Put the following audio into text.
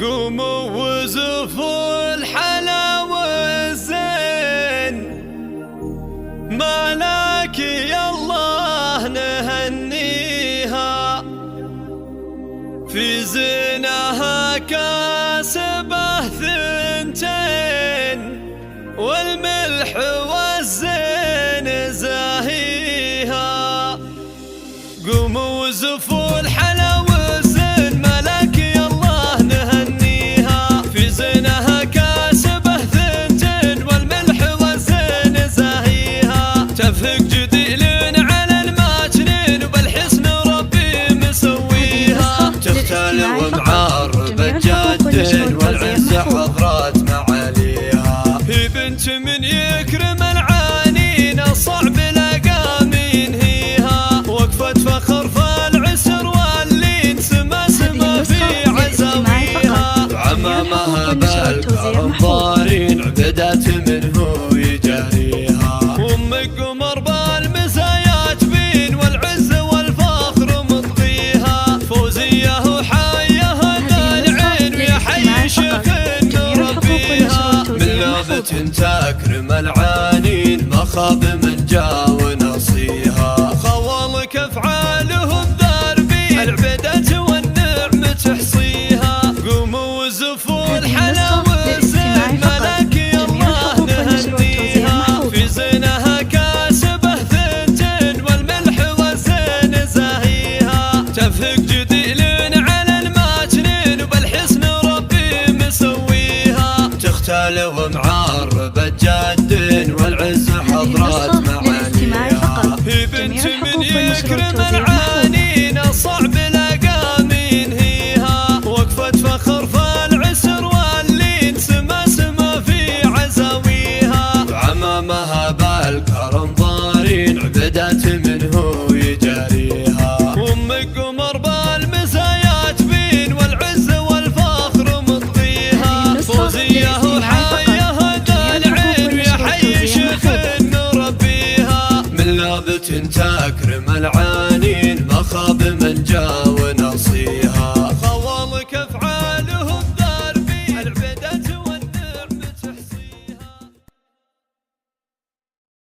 قوموا وزفوا الحلا والزين، مالك يا الله نهنيها، في زينها كاسبه ثنتين، والملح والزين زاهيها. قوموا وزفوا الحلا والزين، مالك يا الله نهنيها، في زينها كاسبه ثنتين، والملح والزين زاهيها. تفق جديل على الماجنين، وبالحسن ربي مسويها، تختال ومعربة جد والعز حضرات معاليها. هي بنت من يكرم العانين، الصعب لقى من هيها، وقفة فخر فالعسر واللين، سما سما في عزاويها. عمامها بالكرم ضارين، عبدات منه يجاريها، وام قمر بالمزايات بين، والعز والفخر مطغيها. فوزيه وحايها العين، ويا حي شيخ نربيها، من لابة تكرم العانين، ما خاب من جا ونصيها. خوالك افعاله الداربين، العبدة والنعم تحصيها. قوموا وزفوا الحلا والزين، مالك يا الله نهنيها، في زينها كاسبه ثنتين، والملح والزين زاهيها. تفق جديل على الماجنين، وبالحسن ربي مسويها، تختال ومعربة جد والعز حضرات معانيها. هي بنت من يكرم العانين، الصعب لقى من هيها، وقفة فخر فالعسر واللين، سما سما في عزاويها. عمامها بالكرم ضارين، عبدات منه يجاريها، وام قمر بالمزايات بين، والعز والفخر مطغيها. فوزيه وحايها العين، ويا حي شيخ نربيها، من لابة تكرم العانين، ما خاب من جا